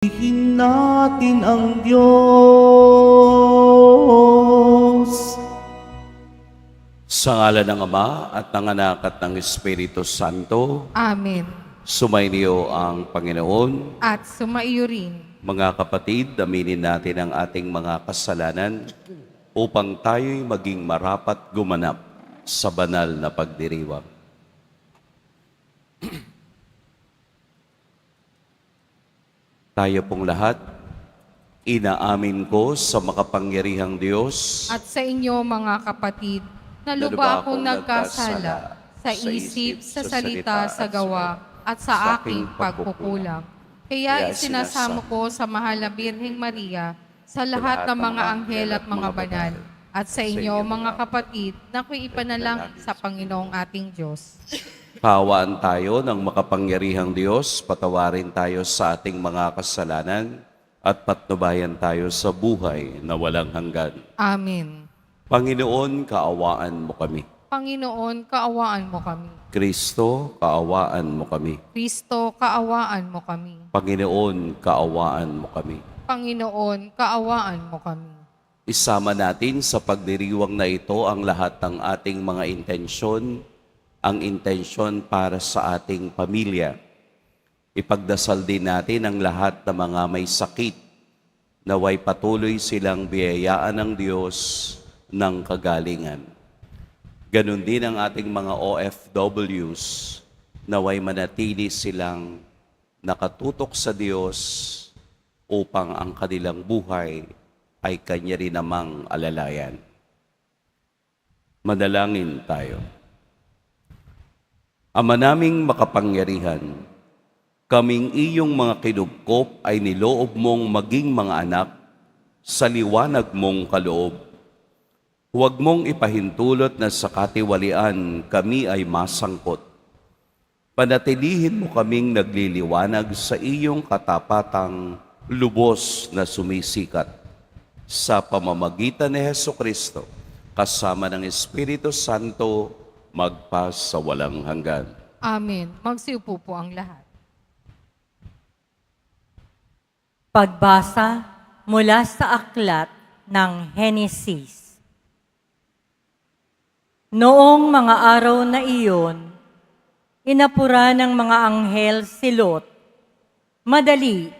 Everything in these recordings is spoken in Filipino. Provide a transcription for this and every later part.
Purihin natin ang Diyos. Sa ngalan ng Ama at ng Anak at ng Espiritu Santo, Amen. sumainyo ang Panginoon. At sumaiyo rin. Mga kapatid, aminin natin ang ating mga kasalanan upang tayo'y maging marapat gumanap sa banal na pagdiriwang. Tayo pong lahat, inaamin ko sa makapangyarihang Diyos At sa inyo mga kapatid, na luba akong nagkasala sa isip, sa salita, sa gawa, at sa aking pagkukulang. Kaya isinasamo ko sa mahal na Birheng Maria, sa lahat ng mga anghel at mga banal, at sa inyo mga kapatid, na ko'y ipanalang sa Panginoong ating Diyos. Kaawaan tayo ng makapangyarihang Diyos, patawarin tayo sa ating mga kasalanan, at patnubayan tayo sa buhay na walang hanggan. Amen. Panginoon, kaawaan mo kami. Panginoon, kaawaan mo kami. Kristo, kaawaan mo kami. Kristo, kaawaan mo kami. Panginoon, kaawaan mo kami. Panginoon, kaawaan mo kami. Isama natin sa pagdiriwang na ito ang lahat ng ating mga intensyon, ang intensyon para sa ating pamilya. Ipagdasal din natin ang lahat ng mga may sakit, naway patuloy silang biyayaan ng Diyos ng kagalingan. Ganon din ang ating mga OFWs, naway manatili silang nakatutok sa Diyos upang ang kanilang buhay ay Kanya rin namang alalayan. Manalangin tayo. Ama naming makapangyarihan, kaming iyong mga kinugkop ay niloob mong maging mga anak sa liwanag mong kaloob. Huwag mong ipahintulot na sa katiwalian kami ay masangkot. Panatilihin mo kaming nagliliwanag sa iyong katapatang lubos na sumisikat. Sa pamamagitan ni Hesukristo, kasama ng Espiritu Santo, magpas sa walang hanggan. Amen. Magsiupo po ang lahat. Pagbasa mula sa aklat ng Henesis. Noong mga araw na iyon, inapura ng mga anghel si Lot. Madali,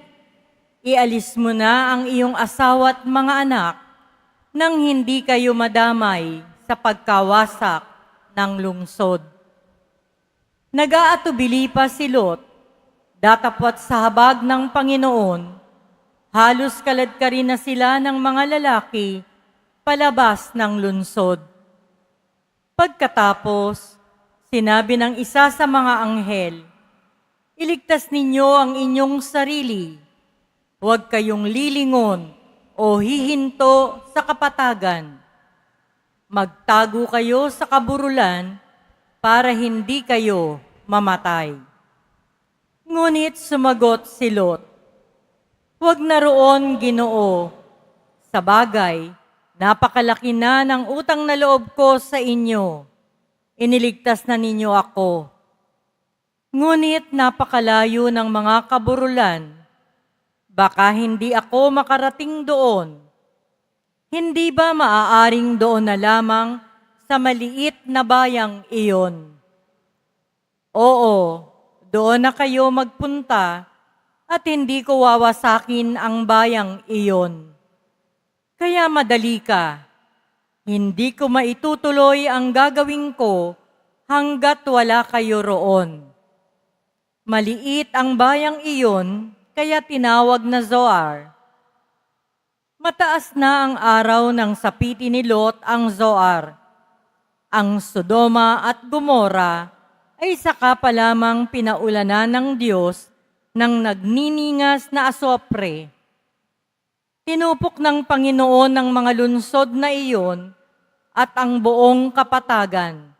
ialis mo na ang iyong asawa at mga anak nang hindi kayo madamay sa pagkawasak ng lungsod. Nag-aatubili pa si Lot, datapwat sa habag ng Panginoon. Halos kaladkarin na sila ng mga lalaki palabas ng lungsod. Pagkatapos, sinabi ng isa sa mga anghel, "Iligtas ninyo ang inyong sarili. Huwag kayong lilingon o hihinto sa kapatagan. Magtago kayo sa kaburulan para hindi kayo mamatay." Ngunit sumagot si Lot, "Huwag na roon, Ginoo. Sa bagay, napakalaki na ng utang na loob ko sa inyo. Iniligtas na ninyo ako. Ngunit napakalayo ng mga kaburulan. Baka hindi ako makarating doon. Hindi ba maaaring doon na lamang sa maliit na bayang iyon? Oo, doon na kayo magpunta at hindi ko wawasakin ang bayang iyon. Kaya madali ka. Hindi ko maitutuloy ang gagawin ko hanggat wala kayo roon. Maliit ang bayang iyon, kaya tinawag na Zoar. Mataas na ang araw ng sapiti ni Lot ang Zoar. Ang Sodoma at Gomora ay saka pa lamang pinaulanan ng Diyos ng nagniningas na asopre. Tinupok ng Panginoon ng mga lunsod na iyon at ang buong kapatagan.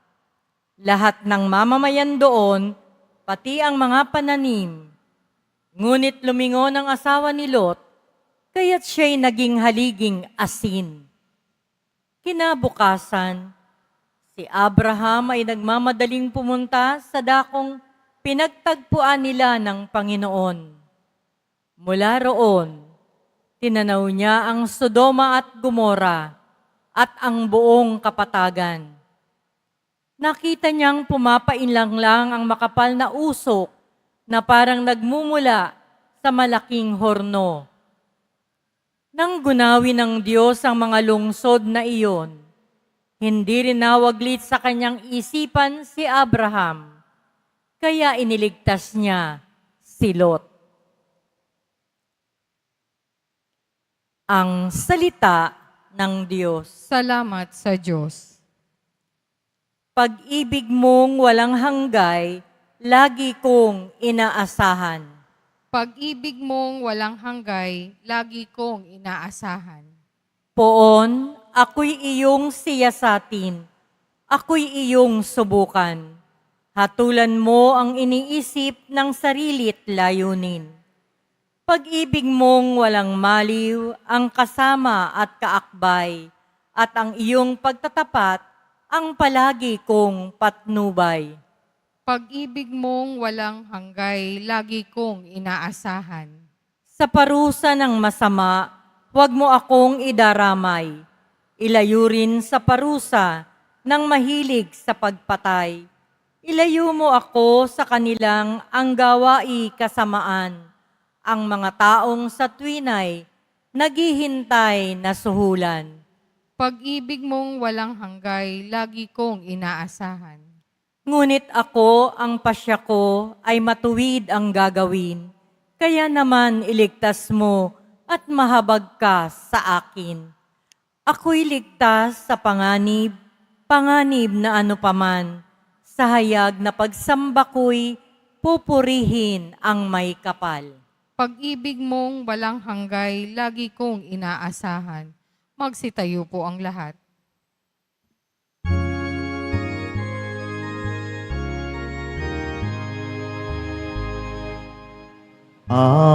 Lahat ng mamamayan doon, pati ang mga pananim. Ngunit lumingon ang asawa ni Lot, kaya't siya'y naging haliging asin. Kinabukasan, si Abraham ay nagmamadaling pumunta sa dakong pinagtagpuan nila ng Panginoon. Mula roon, tinanaw niya ang Sodoma at Gomora at ang buong kapatagan. Nakita niyang pumapainlang lang ang makapal na usok na parang nagmumula sa malaking horno. Nang gunawin ng Diyos ang mga lungsod na iyon, hindi rin nawaglit sa kanyang isipan si Abraham, kaya iniligtas niya si Lot. Ang salita ng Diyos. Salamat sa Diyos. Pag-ibig mong walang hanggay, lagi kong inaasahan. Pag-ibig mong walang hanggay, lagi kong inaasahan. Poon, ako'y iyong siyasatin, ako'y iyong subukan. Hatulan mo ang iniisip ng sarilit layunin. Pag-ibig mong walang maliw, ang kasama at kaakbay, at ang iyong pagtatapat, ang palagi kong patnubay. Pag-ibig mong walang hanggay, lagi kong inaasahan. Sa parusa ng masama, huwag mo akong idaramay. Ilayo rin sa parusa ng mahilig sa pagpatay. Ilayo mo ako sa kanilang ang gawa'i kasamaan. Ang mga taong sa tuwinay, naghihintay na suhulan. Pag-ibig mong walang hanggay, lagi kong inaasahan. Ngunit ako, ang pasya ko, ay matuwid ang gagawin. Kaya naman iligtas mo at mahabag ka sa akin. Ako'y ligtas sa panganib, panganib na ano paman. Sa hayag na pagsamba ko'y pupurihin ang may kapal. Pag-ibig mong walang hanggay, lagi kong inaasahan. Magsitayo po ang lahat. Alleluia,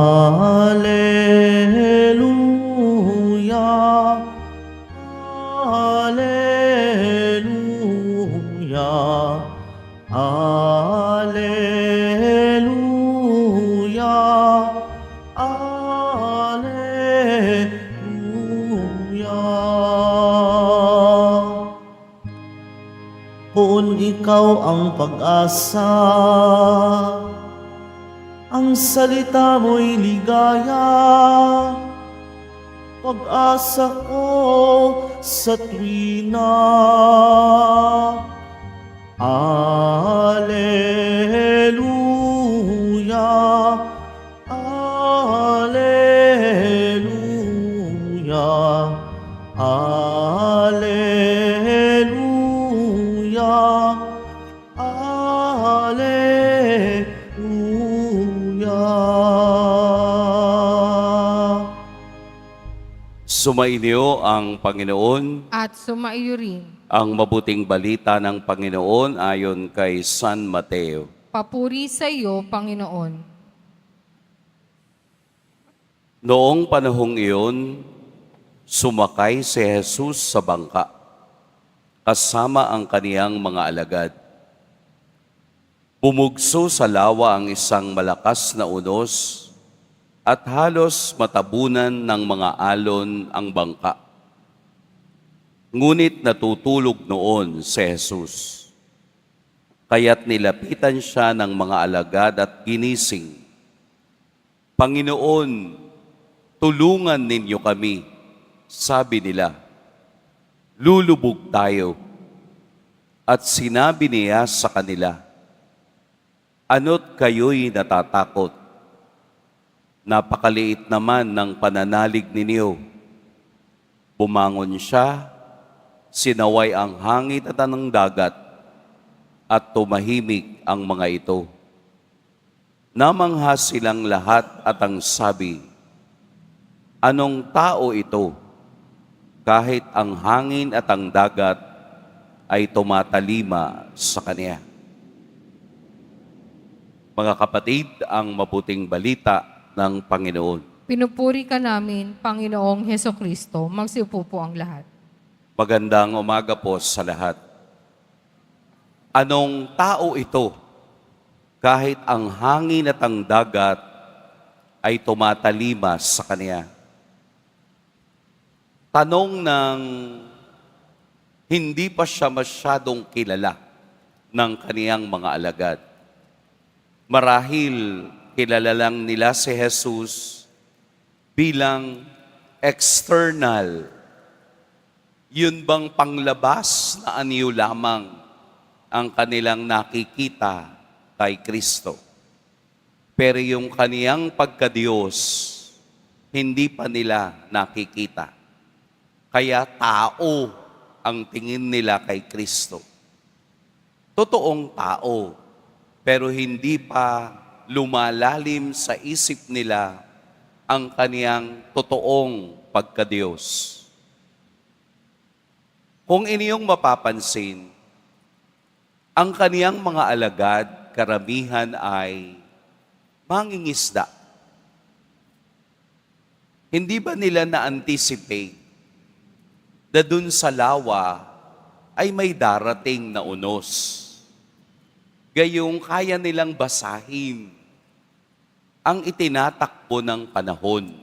Alleluia, Alleluia, Alleluia. Kung ikaw ang pag-asa, ang salita mo'y ligaya, pag-asa ko sa tuwina. Alleluia, Alleluia, Alleluia, Alleluia. Sumainyo ang Panginoon. At sumaiyo rin. Ang mabuting balita ng Panginoon ayon kay San Mateo. Papuri sa iyo, Panginoon. Noong panahong iyon, sumakay si Jesus sa bangka, kasama ang kaniyang mga alagad. Bumugso sa lawa ang isang malakas na unos at halos matabunan ng mga alon ang bangka. Ngunit natutulog noon si Jesus. Kaya't nilapitan siya ng mga alagad at ginising. Panginoon, tulungan ninyo kami, sabi nila. Lulubog tayo. At sinabi niya sa kanila, ano't kayo'y natatakot? Napakaliit naman ng pananalig ninyo. Bumangon siya, sinaway ang hangin at ang dagat, at tumahimik ang mga ito. Namangha silang lahat at ang sabi, anong tao ito? Kahit ang hangin at ang dagat ay tumatalima sa kanya. Mga kapatid, ang mabuting balita ng Panginoon. Pinupuri ka namin, Panginoong Hesukristo. Magsiupo po ang lahat. Magandang umaga po sa lahat. Anong tao ito? Kahit ang hangin at ang dagat ay tumatalimas sa Kanya. Tanong ng hindi pa siya masyadong kilala ng kaniyang mga alagad. Marahil kilala lang nila si Jesus bilang external. Yun bang panglabas na anyo lamang ang kanilang nakikita kay Kristo? Pero yung kaniyang pagkadiyos, hindi pa nila nakikita. Kaya tao ang tingin nila kay Kristo. Totoong tao, pero hindi pa lumalalim sa isip nila ang kaniyang totoong pagkadiyos. Kung inyong mapapansin, ang kaniyang mga alagad, karamihan ay mangingisda. Hindi ba nila na-anticipate na dun sa lawa ay may darating na unos? Gayong kaya nilang basahin ang itinatakbo ng panahon.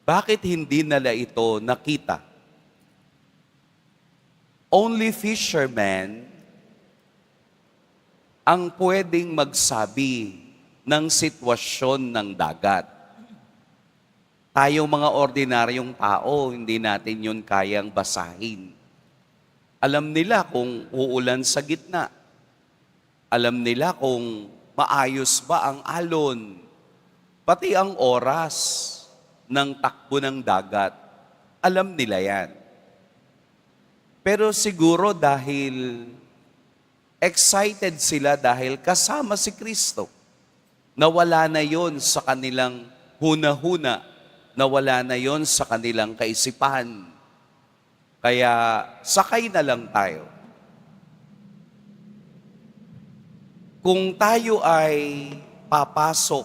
Bakit hindi nila ito nakita? Only fishermen ang pwedeng magsabi ng sitwasyon ng dagat. Tayo mga ordinaryong tao, hindi natin yun kayang basahin. Alam nila kung uulan sa gitna. Alam nila kung maayos ba ang alon. Pati ang oras ng takbo ng dagat. Alam nila yan. Pero siguro dahil excited sila dahil kasama si Kristo, nawala na yon sa kanilang huna-huna, nawala na yon sa kanilang kaisipan. Kaya sakay na lang tayo. Kung tayo ay papasok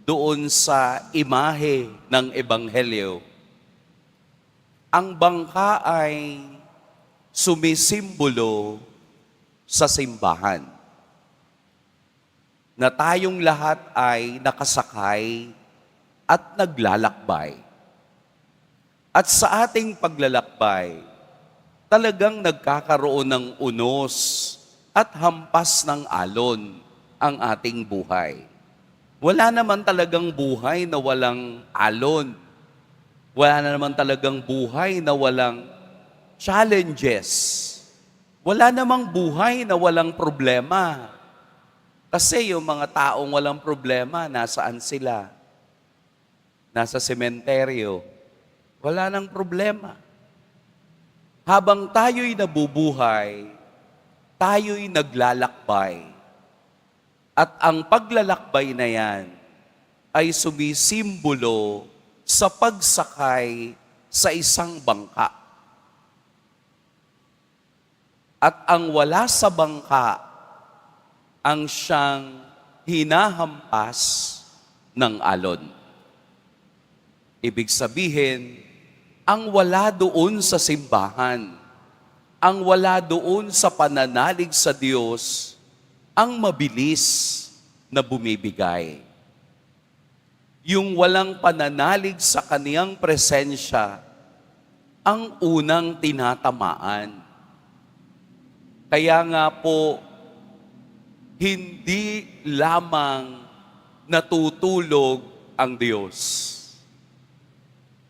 doon sa imahe ng Ebanghelyo, ang bangka ay sumisimbolo sa simbahan. Na tayong lahat ay nakasakay at naglalakbay. At sa ating paglalakbay, talagang nagkakaroon ng unos at hampas ng alon ang ating buhay. Wala naman talagang buhay na walang alon. Wala naman talagang buhay na walang challenges. Wala namang buhay na walang problema. Kasi yung mga taong walang problema, nasaan sila? Nasa sementeryo. Wala nang problema. Habang tayo'y nabubuhay, tayo'y naglalakbay. At ang paglalakbay na yan ay sumisimbolo sa pagsakay sa isang bangka. At ang wala sa bangka, ang siyang hinahampas ng alon. Ibig sabihin, ang wala doon sa simbahan, ang wala doon sa pananalig sa Diyos, ang mabilis na bumibigay. Yung walang pananalig sa kaniyang presensya, ang unang tinatamaan. Kaya nga po, hindi lamang natutulog ang Diyos.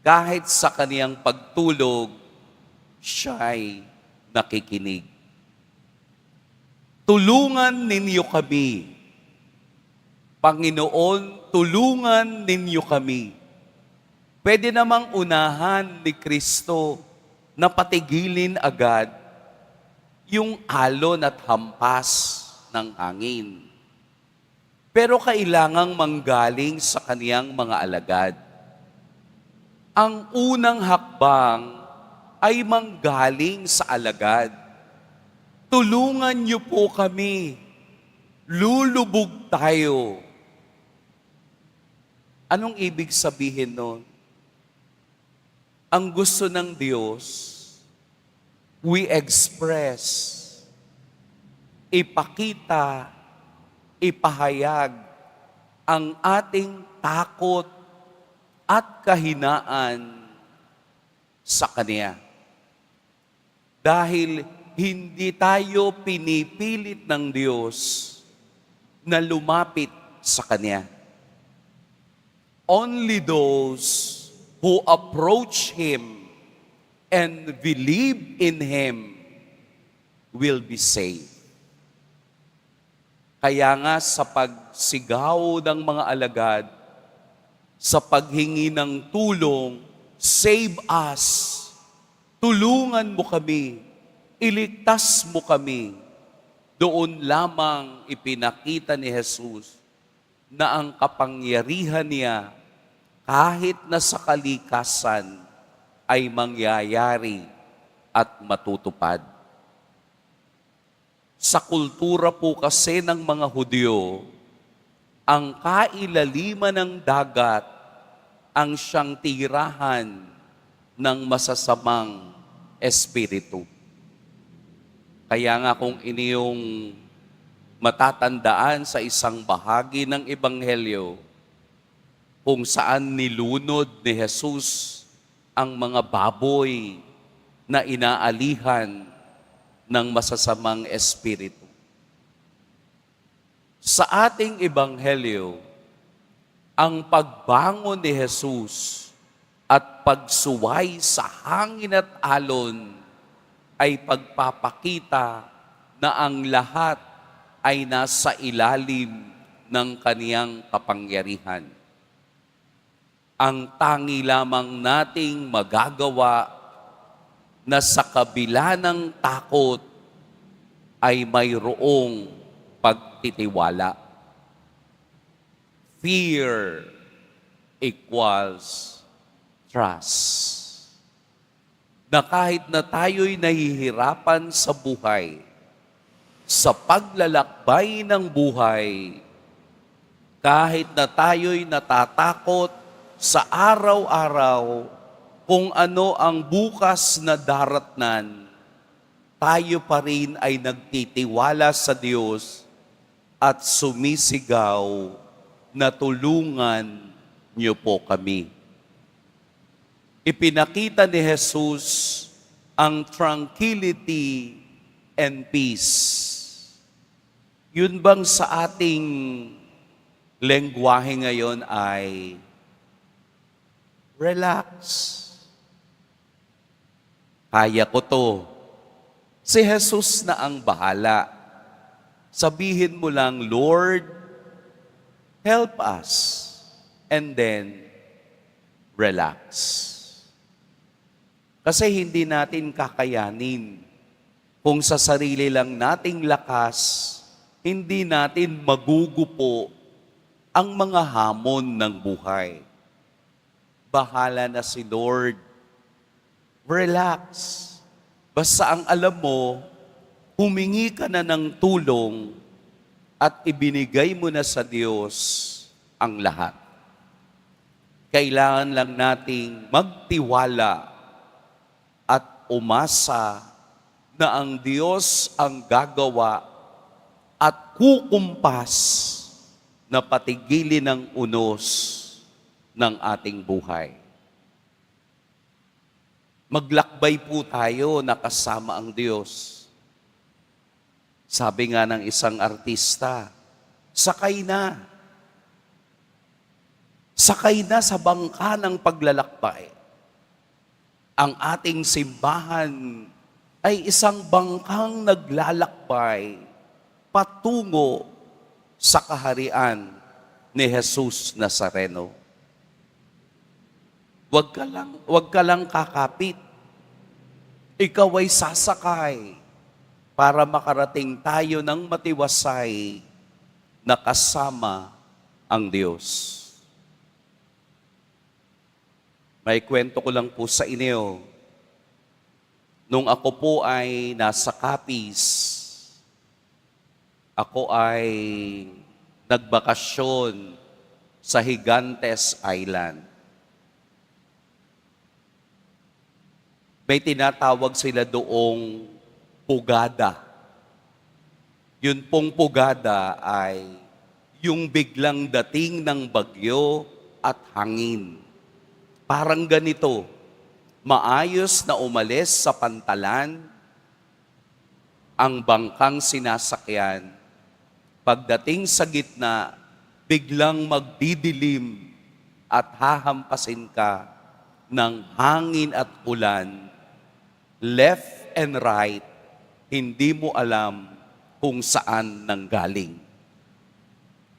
Kahit sa kaniyang pagtulog, siya'y nakikinig. Tulungan ninyo kami. Panginoon, tulungan ninyo kami. Pwede namang unahan ni Kristo na patigilin agad yung alon at hampas ng hangin. Pero kailangang manggaling sa kaniyang mga alagad. Ang unang hakbang ay manggaling sa alagad. Tulungan niyo po kami. Lulubog tayo. Anong ibig sabihin nun? Ang gusto ng Diyos, we express, ipakita, ipahayag ang ating takot at kahinaan sa Kanya. Dahil hindi tayo pinipilit ng Diyos na lumapit sa Kanya. Only those who approach Him and believe in Him will be saved. Kaya nga sa pagsigaw ng mga alagad, sa paghingi ng tulong, save us, tulungan mo kami, iligtas mo kami, doon lamang ipinakita ni Jesus na ang kapangyarihan niya kahit na sa kalikasan ay mangyayari at matutupad. Sa kultura po kasi ng mga Hudyo, ang kailaliman ng dagat ang siyang tirahan ng masasamang espiritu. Kaya nga kung iniyong matatandaan sa isang bahagi ng Ebanghelyo, kung saan nilunod ni Jesus ang mga baboy na inaalihan ng masasamang espiritu. Sa ating Ebanghelyo, ang pagbangon ni Jesus at pagsuway sa hangin at alon ay pagpapakita na ang lahat ay nasa ilalim ng kaniyang kapangyarihan. Ang tangi lamang nating magagawa na sa kabila ng takot ay mayroong pagtitiwala. Fear equals trust. Na kahit na tayo'y nahihirapan sa buhay, sa paglalakbay ng buhay, kahit na tayo'y natatakot sa araw-araw kung ano ang bukas na daratnan, tayo pa rin ay nagtitiwala sa Diyos at sumisigaw na tulungan niyo po kami. Ipinakita ni Jesus ang tranquility and peace. Yun bang sa ating lengguwahe ngayon ay relax. Kaya ko to. Si Jesus na ang bahala. Sabihin mo lang, Lord, help us. And then, relax. Kasi hindi natin kakayanin. Kung sa sarili lang nating lakas, hindi natin magugupo ang mga hamon ng buhay. Bahala na si Lord. Relax. Basta ang alam mo, humingi ka na ng tulong at ibinigay mo na sa Diyos ang lahat. Kailangan lang nating magtiwala at umasa na ang Diyos ang gagawa at kukumpas na patigilin ang unos ng ating buhay. Maglakbay po tayo na kasama ang Diyos. Sabi nga ng isang artista, sakay na. Sakay na sa bangka ng paglalakbay. Ang ating simbahan ay isang bangkang naglalakbay patungo sa kaharian ni Jesus Nazareno. Huwag ka lang kakapit. Ikaw ay sasakay para makarating tayo ng matiwasay na kasama ang Diyos. May kwento ko lang po sa inyo. Nung ako po ay nasa Capiz, ako ay nagbakasyon sa Gigantes Island. May tinatawag sila doong pugada. Yun pong pugada ay yung biglang dating ng bagyo at hangin. Parang ganito, maayos na umalis sa pantalan ang bangkang sinasakyan. Pagdating sa gitna, biglang magdidilim at hahampasin ka ng hangin at ulan. Left and right, hindi mo alam kung saan nanggaling.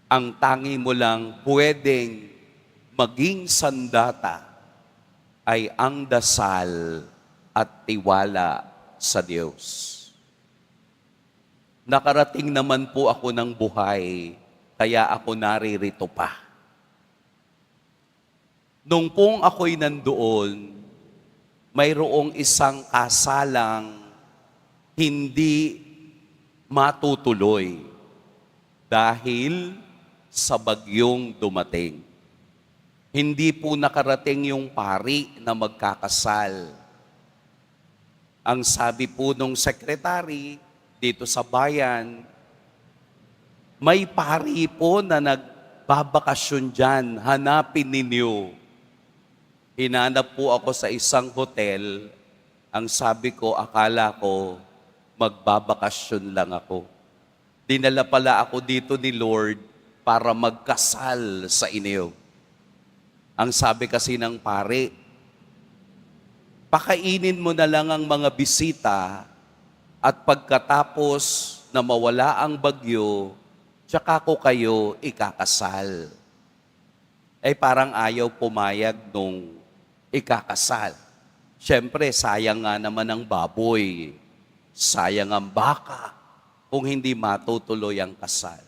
Ang tangi mo lang pwedeng maging sandata ay ang dasal at tiwala sa Diyos. Nakarating naman po ako ng buhay, kaya ako naririto pa. Nung pong ako'y nandoon, mayroong isang kasalang hindi matutuloy dahil sa bagyong dumating. Hindi po nakarating yung pari na magkakasal. Ang sabi po nung sekretary dito sa bayan, may pari po na nagbabakasyon dyan, hanapin ninyo. Hinanap po ako sa isang hotel. Ang sabi ko, akala ko, magbabakasyon lang ako. Dinala pala ako dito ni Lord para magkasal sa inyo. Ang sabi kasi ng pare, pakainin mo na lang ang mga bisita at pagkatapos na mawala ang bagyo, tsaka ko kayo ikakasal. Parang ayaw pumayag nung ikakasal. Siyempre, sayang nga naman ang baboy. Sayang ang baka kung hindi matutuloy ang kasal.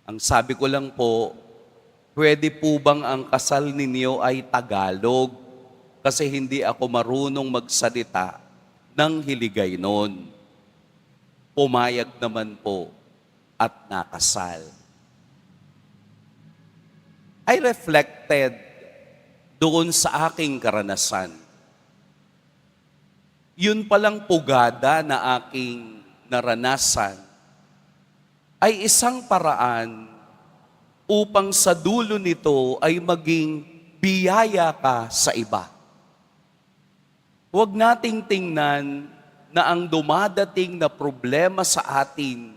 Ang sabi ko lang po, pwede po bang ang kasal ninyo ay Tagalog? Kasi hindi ako marunong magsalita ng Hiligaynon. Pumayag naman po at nakasal. I reflected doon sa aking karanasan. Yun palang pugada na aking naranasan ay isang paraan upang sa dulo nito ay maging biyaya ka sa iba. Huwag nating tingnan na ang dumadating na problema sa atin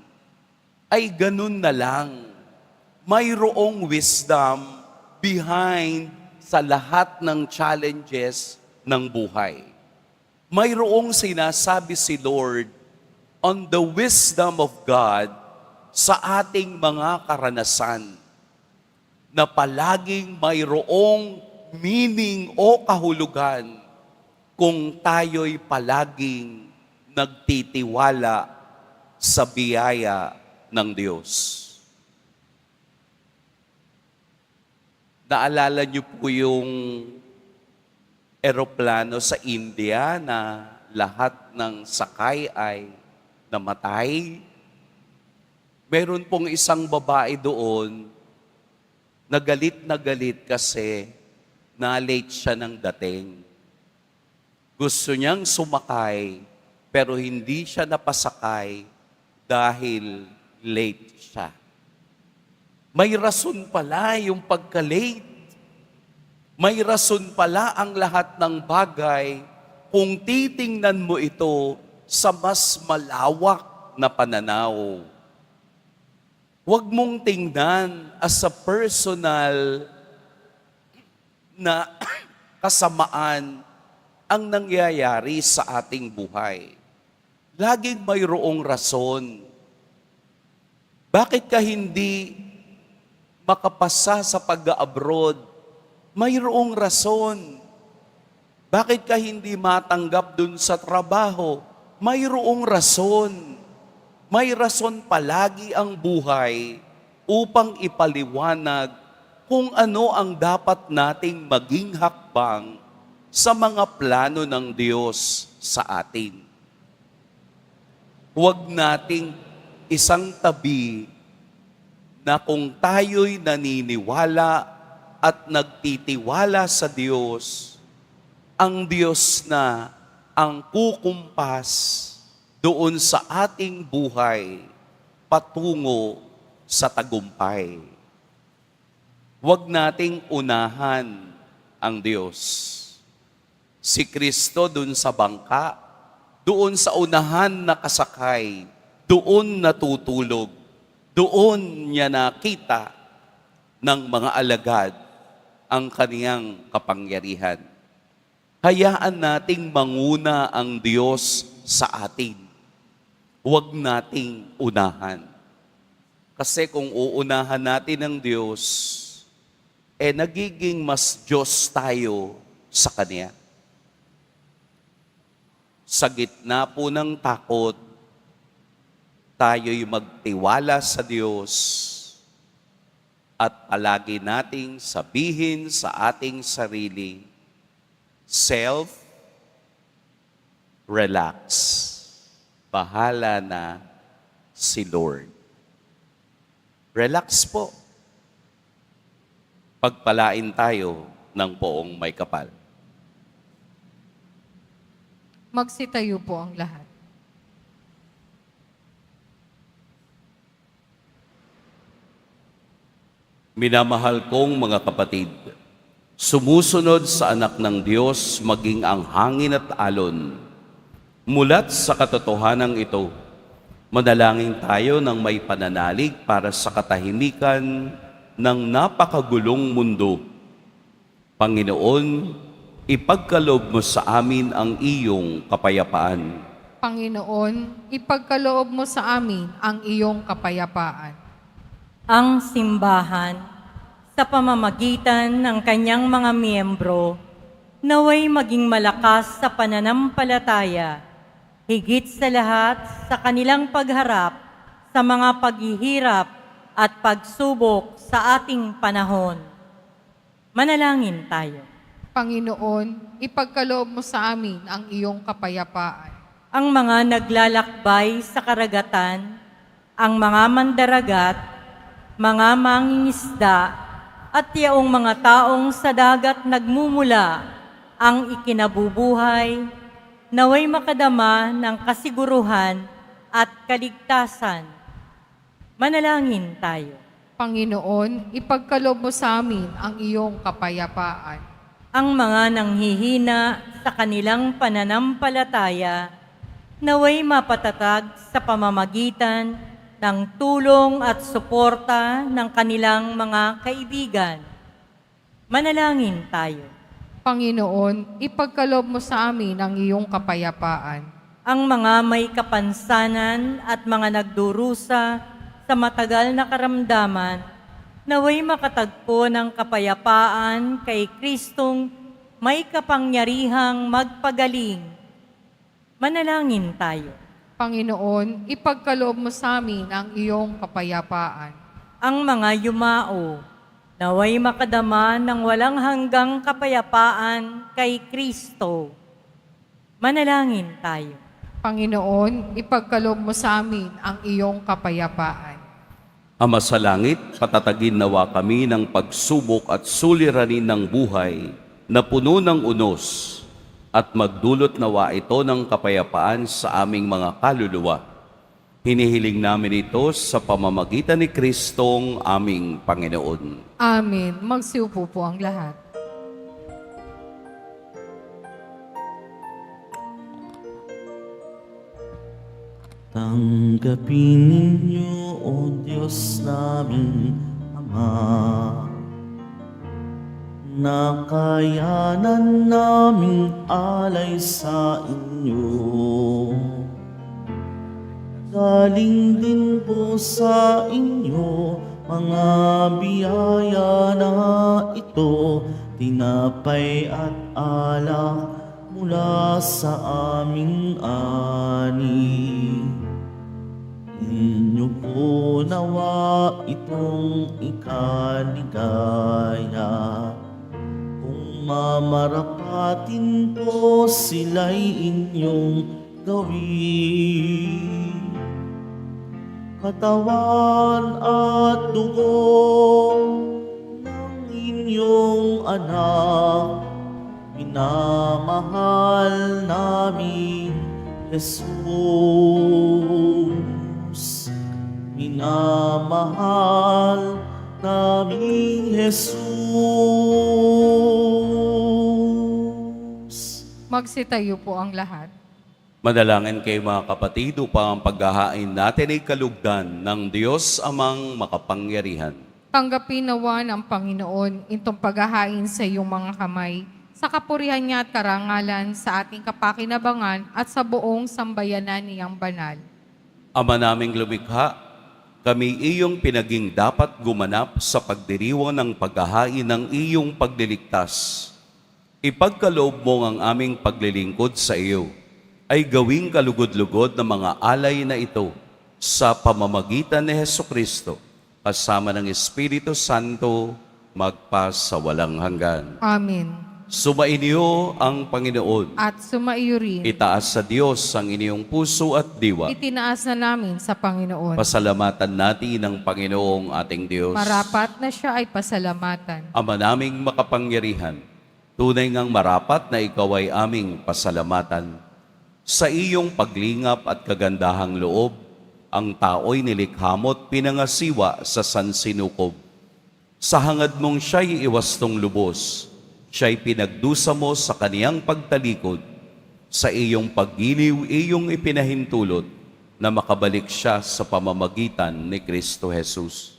ay ganun na lang. Mayroong wisdom behind sa lahat ng challenges ng buhay. Mayroong sinasabi si Lord on the wisdom of God sa ating mga karanasan na palaging mayroong meaning o kahulugan kung tayo'y palaging nagtitiwala sa biyaya ng Diyos. Naalala niyo po yung eroplano sa India na lahat ng sakay ay namatay? Meron pong isang babae doon na galit kasi na-late siya ng dating. Gusto niyang sumakay pero hindi siya napasakay dahil late siya. May rason pala yung pagka-late. May rason pala ang lahat ng bagay kung titingnan mo ito sa mas malawak na pananaw. Huwag mong tingnan as a personal na kasamaan ang nangyayari sa ating buhay. Laging mayroong rason. Bakit ka hindi makapasa sa pag-abroad? Mayroong rason. Bakit ka hindi matanggap dun sa trabaho? Mayroong rason. May rason palagi ang buhay upang ipaliwanag kung ano ang dapat nating maging hakbang sa mga plano ng Diyos sa atin. Huwag nating isang tabi na kung tayo'y naniniwala at nagtitiwala sa Diyos, ang Diyos na ang kukumpas doon sa ating buhay patungo sa tagumpay. Huwag nating unahan ang Diyos. Si Kristo dun sa bangka, doon sa unahan nakasakay, doon natutulog, doon niya nakita ng mga alagad ang kaniyang kapangyarihan. Hayaan nating manguna ang Diyos sa atin. Huwag nating unahan. Kasi kung uunahan natin ang Diyos, nagiging mas Diyos tayo sa Kanya. Sa gitna po ng takot, tayo'y magtiwala sa Diyos at palagi nating sabihin sa ating sarili, relax. Bahala na si Lord. Relax po. Pagpalain tayo ng poong may kapal. Magsitayo po ang lahat. Minamahal kong mga kapatid, sumusunod sa anak ng Diyos maging ang hangin at alon. Mulat sa katotohanan ito, manalangin tayo ng may pananalig para sa katahimikan ng napakagulong mundo. Panginoon, ipagkaloob mo sa amin ang iyong kapayapaan. Panginoon, ipagkaloob mo sa amin ang iyong kapayapaan. Ang simbahan, sa pamamagitan ng kanyang mga miyembro, naway maging malakas sa pananampalataya, higit sa lahat sa kanilang pagharap sa mga paghihirap at pagsubok sa ating panahon. Manalangin tayo. Panginoon, ipagkaloob mo sa amin ang iyong kapayapaan. Ang mga naglalakbay sa karagatan, ang mga mandaragat, mga mangingisda, at yaong mga taong sa dagat nagmumula ang ikinabubuhay, naway makadama ng kasiguruhan at kaligtasan. Manalangin tayo. Panginoon, ipagkaloob mo sa amin ang iyong kapayapaan. Ang mga nanghihina sa kanilang pananampalataya, naway mapatatag sa pamamagitan ng tulong at suporta ng kanilang mga kaibigan. Manalangin tayo. Panginoon, ipagkaloob mo sa amin ang iyong kapayapaan. Ang mga may kapansanan at mga nagdurusa sa matagal na karamdaman, naway makatagpo ng kapayapaan kay Kristong may kapangyarihang magpagaling. Manalangin tayo. Panginoon, ipagkaloob mo sa amin ang iyong kapayapaan. Ang mga yumao, naway makadama ng walang hanggang kapayapaan kay Kristo. Manalangin tayo. Panginoon, ipagkaloob mo sa amin ang iyong kapayapaan. Ama sa langit, patatagin nawa kami ng pagsubok at suliranin ng buhay na puno ng unos at magdulot nawa ito ng kapayapaan sa aming mga kaluluwa. Hinihiling namin ito sa pamamagitan ni Kristong aming Panginoon. Amen. Magsiupo po ang lahat. Tanggapin ninyo, O Diyos naming Ama, nakayanan naming alay sa inyo. Galing din po sa inyo mga biyaya na ito, tinapay at alak mula sa aming ani. Inyo po nawa itong ikaligaya, kung mamarapatin po sila'y inyong gawin. Katawan at dugo ng inyong anak, minamahal namin Jesus. minamahal naming Jesus. Magsitayo po ang lahat. Madalangin kayo mga kapatid upang ang paghahain natin ay kalugdan ng Diyos amang makapangyarihan. Tanggapin nawa ng Panginoon itong paghahain sa iyong mga kamay, sa kapurihan niya at karangalan sa ating kapakinabangan at sa buong sambayanan niyang banal. Ama naming lumikha, kami iyong pinaging dapat gumanap sa pagdiriwang ng paghahain ng iyong pagliligtas. Ipagkaloob mo ang aming paglilingkod sa iyo, ay gawing kalugod-lugod ng mga alay na ito sa pamamagitan ni Hesukristo, kasama ng Espiritu Santo, magpa sa walang hanggan. Amen. Sumainyo ang Panginoon. At sumaiyo rin. Itaas sa Diyos ang inyong puso at diwa. Itinaas na namin sa Panginoon. Pasalamatan natin ang Panginoong ating Diyos. Marapat na siya ay pasalamatan. Ama naming makapangyarihan, tunay ngang marapat na ikaw ay aming pasalamatan. Sa iyong paglingap at kagandahang loob, ang tao'y nilikha mo't pinangasiwa sa sansinukob. Sa hangad mong siya'y iwastong lubos, siya'y pinagdusa mo sa kaniyang pagtalikod. Sa iyong paggiliw, iyong ipinahintulot na makabalik siya sa pamamagitan ni Kristo Jesus.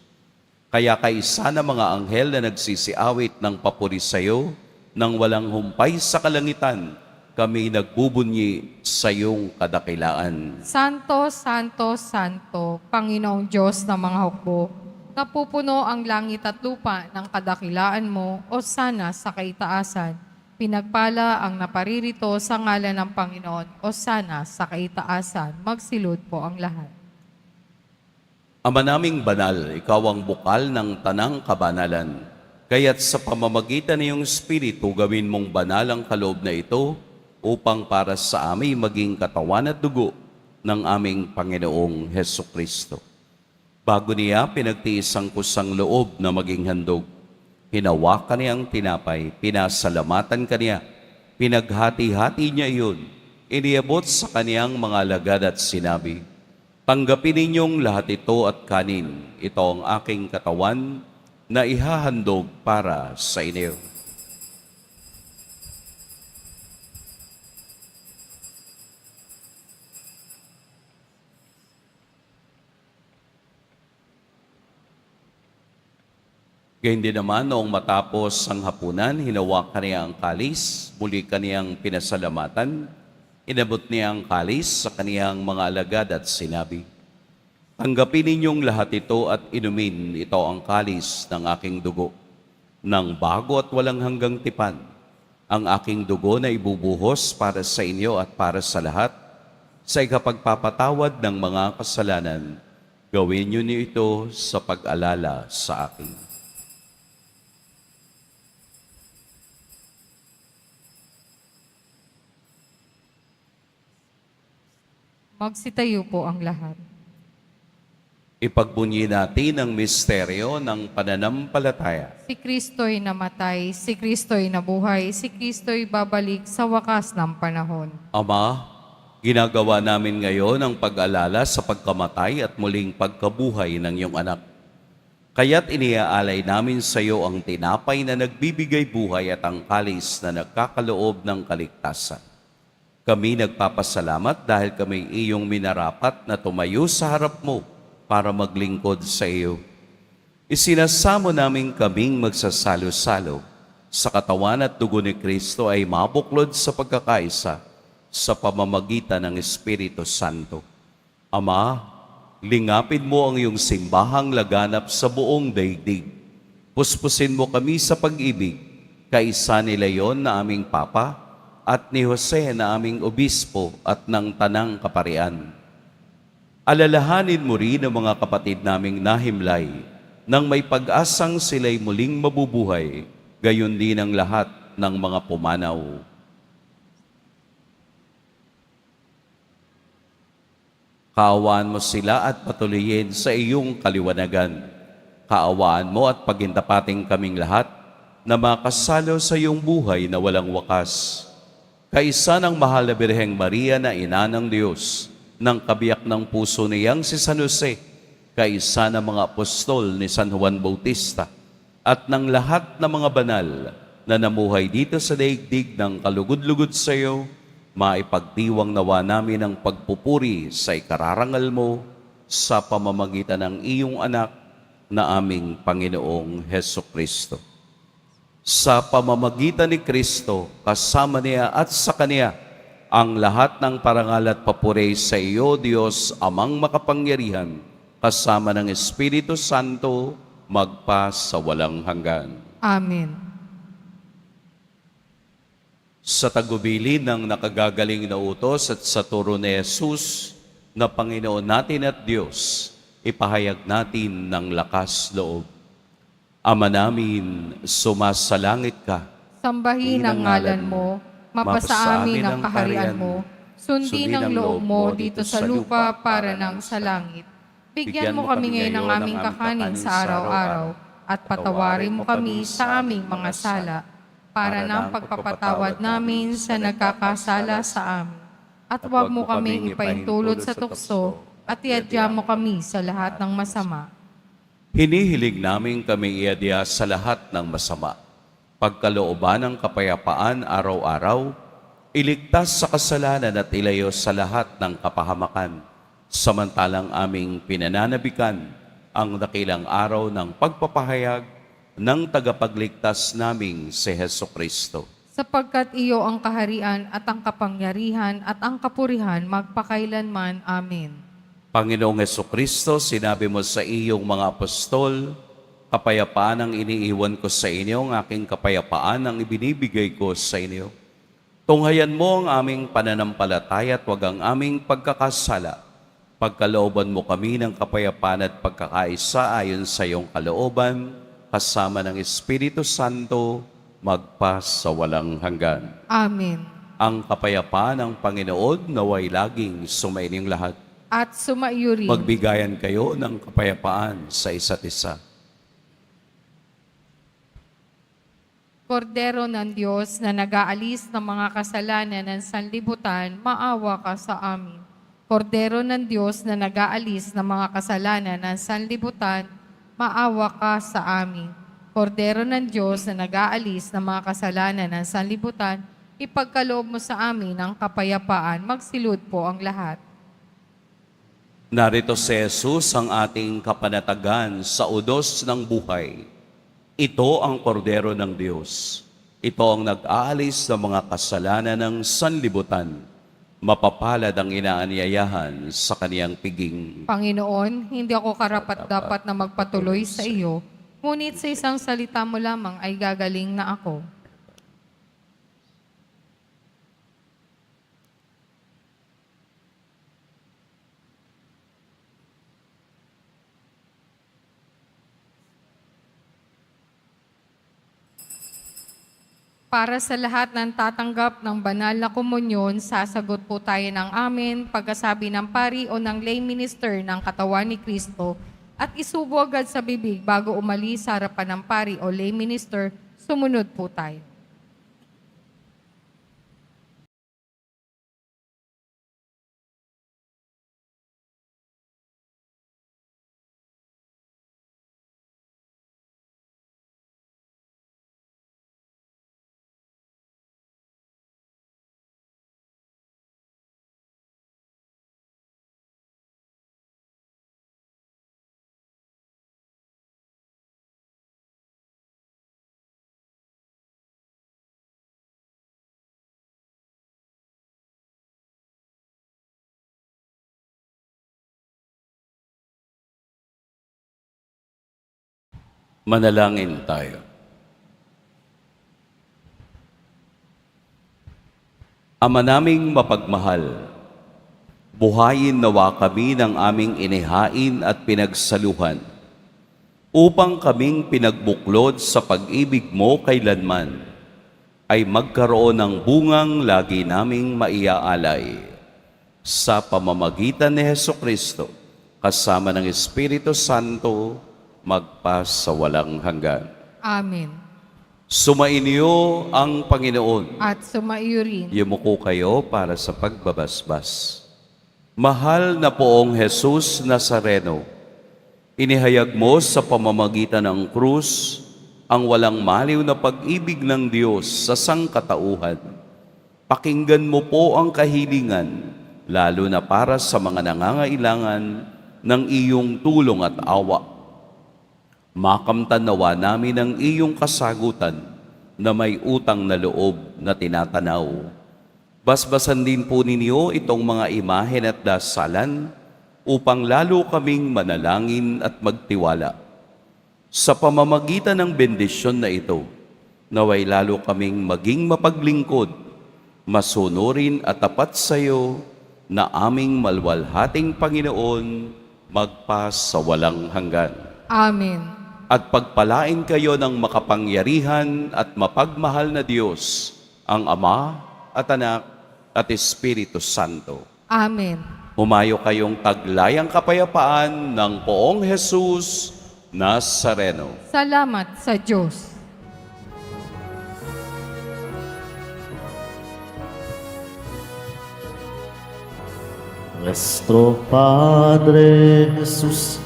Kaya kaisa na mga anghel na nagsisiawit ng papuri sa iyo, nang walang humpay sa kalangitan, kami nagbubunyi sa iyong kadakilaan. Santo, Santo, Santo, Panginoong Diyos ng mga hukbo, napupuno ang langit at lupa ng kadakilaan mo o sana sa kaitaasan. Pinagpala ang naparirito sa ngalan ng Panginoon o sana sa kaitaasan. Magsilod po ang lahat. Ama naming banal, ikaw ang bukal ng tanang kabanalan. Kaya't sa pamamagitan ng iyong Espiritu, gawin mong banal ang kaloob na ito upang para sa amin maging katawan at dugo ng aming Panginoong Hesukristo. Bago niya pinagtiis ang kusang loob na maging handog, hinawakan niya ang tinapay, pinasalamatan kaniya, pinaghati-hati niya iyon, iniabot sa kaniyang mga alagad at sinabi, "Tanggapin ninyong lahat ito at kanin, ito ang aking katawan na ihahandog para sa inyo." Gayun din naman, noong matapos ang hapunan, hinawakan niya ang kalis, muli kaniyang pinasalamatan, inabot niya ang kalis sa kaniyang mga alagad at sinabi, "Tanggapin ninyong lahat ito at inumin, ito ang kalis ng aking dugo, ng bago at walang hanggang tipan, ang aking dugo na ibubuhos para sa inyo at para sa lahat, sa ikapagpapatawad ng mga kasalanan. Gawin niyo ito sa pag-alala sa akin." Magsitayo po ang lahat. Ipagbunyi natin ang misteryo ng pananampalataya. Si Kristo'y namatay, si Kristo'y nabuhay, si Kristo'y babalik sa wakas ng panahon. Ama, ginagawa namin ngayon ang pag-alala sa pagkamatay at muling pagkabuhay ng iyong anak. Kaya't iniaalay namin sa iyo ang tinapay na nagbibigay buhay at ang kalis na nagkakaloob ng kaligtasan. Kami nagpapasalamat dahil kami iyong minarapat na tumayo sa harap mo para maglingkod sa iyo. Isinasamo namin kaming magsasalo-salo sa katawan at dugo ni Kristo ay mabuklod sa pagkakaisa sa pamamagitan ng Espiritu Santo. Ama, lingapin mo ang iyong simbahang laganap sa buong daigdig. Puspusin mo kami sa pag-ibig, kaisa ni Leon na aming Papa, at ni Jose na aming obispo at ng tanang kaparian. Alalahanin mo rin ang mga kapatid naming nahimlay nang may pag-asang sila'y muling mabubuhay, gayon din ang lahat ng mga pumanaw. Kaawaan mo sila at patuloyin sa iyong kaliwanagan. Kaawaan mo at pagintapating kaming lahat na makasalo sa iyong buhay na walang wakas. Kaisa ng mahal na Birheng Maria na ina ng Diyos, ng kabiyak ng puso niyang si San Jose, kaisa ng mga apostol ni San Juan Bautista, at ng lahat ng mga banal na namuhay dito sa daigdig ng kalugod-lugod sa iyo, maipagdiwang nawa namin ang pagpupuri sa ikararangal mo sa pamamagitan ng iyong anak na aming Panginoong Hesukristo. Sa pamamagitan ni Kristo, kasama niya at sa Kaniya, ang lahat ng parangal at papuri sa iyo, Diyos, Amang makapangyarihan, kasama ng Espiritu Santo, magpa sa walang hanggan. Amen. Sa tagubilin ng nakagagaling na utos at sa turo ni Jesus na Panginoon natin at Diyos, ipahayag natin ng lakas loob. Ama namin, sumasalangit ka. Sambahin ang ngalan mo, mapasa amin ang kaharian mo, sundin ang loob mo dito sa lupa para nang sa langit. Bigyan mo kami ngayon ng aming kakanin sa araw-araw at patawarin mo kami sa aming mga sala para nang pagpapatawad namin sa nagkakasala sa amin. At huwag mo kaming ipaintulot sa tukso at iadya mo kami sa lahat ng masama. Hinihiling namin kami iadya sa lahat ng masama. Pagkalooban ng kapayapaan araw-araw, iligtas sa kasalanan at ilayo sa lahat ng kapahamakan. Samantalang aming pinananabikan ang dakilang araw ng pagpapahayag ng tagapagligtas naming si Hesukristo. Sapagkat iyo ang kaharian at ang kapangyarihan at ang kapurihan magpakailanman. Amen. Panginoong Hesukristo, sinabi mo sa iyong mga apostol, kapayapaan ang iniiwan ko sa inyo, ang aking kapayapaan ang ibinibigay ko sa inyo. Tunghayan mo ang aming pananampalataya at wag ang aming pagkakasala. Pagkalooban mo kami ng kapayapaan at pagkakaisa ayon sa iyong kalooban, kasama ng Espiritu Santo, magpa sa walang hanggan. Amen. Ang kapayapaan ng Panginoon naway laging sumainyong lahat. At sumaiyo rin. Magbigayan kayo ng kapayapaan sa isa't isa. Kordero ng Diyos na nag-aalis ng mga kasalanan ng sanlibutan, maawa ka sa amin. Kordero ng Diyos na nag-aalis ng mga kasalanan ng sanlibutan, maawa ka sa amin. Kordero ng Diyos na nag-aalis ng mga kasalanan ng sanlibutan, ipagkaloob mo sa amin ang kapayapaan, magsilud po ang lahat. Narito si Jesus ang ating kapanatagan sa udos ng buhay. Ito ang kordero ng Diyos. Ito ang nag-aalis ng mga kasalanan ng sanlibutan. Mapapalad ang inaanyayahan sa kaniyang piging. Panginoon, hindi ako karapat-dapat na magpatuloy sa iyo, ngunit sa isang salita mo lamang ay gagaling na ako. Para sa lahat ng tatanggap ng banal na komunyon, sasagot po tayo ng amen, pagkasabi ng pari o ng lay minister ng katawan ni Kristo at isubo agad sa bibig bago umalis sa harapan ng pari o lay minister, sumunod po tayo. Manalangin tayo. Ama naming mapagmahal, buhayin nawa kami ng aming inihain at pinagsaluhan, upang kaming pinagbuklod sa pag-ibig mo kailanman, ay magkaroon ng bungang lagi naming maiaalay. Sa pamamagitan ni Hesukristo, kasama ng Espiritu Santo, magpa sa walang hanggan. Amen. Sumainyo ang Panginoon. At sumaiyo rin. Yumuko kayo para sa pagbabasbas. Mahal na poong Jesus Nazareno, Inihayag mo sa pamamagitan ng krus ang walang maliw na pag-ibig ng Diyos sa sangkatauhan. Pakinggan mo po ang kahilingan, lalo na para sa mga nangangailangan ng iyong tulong at awa. Makamtan nawa namin ang iyong kasagutan na may utang na loob na tinatanaw. Basbasan din po ninyo itong mga imahen at dasalan upang lalo kaming manalangin at magtiwala. Sa pamamagitan ng bendisyon na ito, naway lalo kaming maging mapaglingkod, masunurin at tapat sa iyo na aming malwalhating Panginoon magpa sa walang hanggan. Amen. At pagpalain kayo ng makapangyarihan at mapagmahal na Diyos, ang Ama at Anak at Espiritu Santo. Amen. Humayo kayong taglayang kapayapaan ng Poong Jesus Nazareno. Salamat sa Diyos. Nuestro Padre Jesus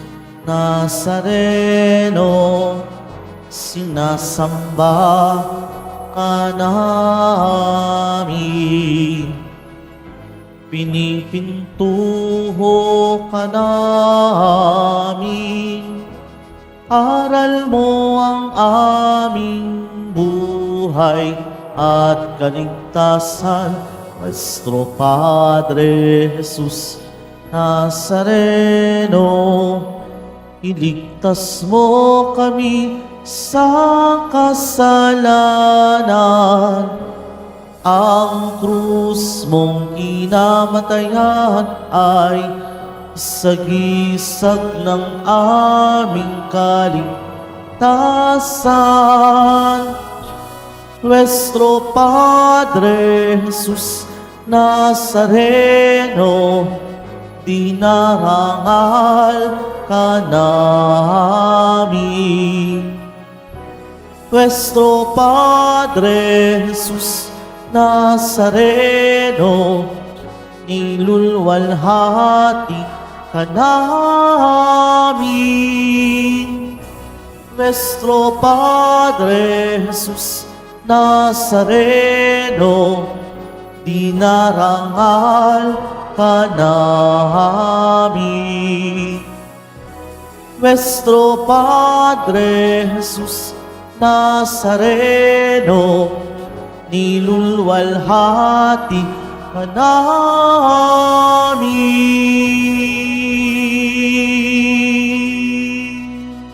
Nazareno, sinasamba ka namin. Pinipintuho ka namin, aral mo ang aming buhay at kaligtasan. Nuestro Padre Jesus Nazareno, iligtas mo kami sa kasalanan. Ang krus mong kinamatayan ay sagisag ng aming kaligtasan. Nuestro Padre Jesus Nazareno, dinarangal ka namin. Nuestro Padre Jesus Nazareno, nilulwalhati ka namin. Nuestro Padre Jesus Nazareno, dinarangal ka namin. Nuestro Padre Jesus Nazareno, nilulwalhati ka namin.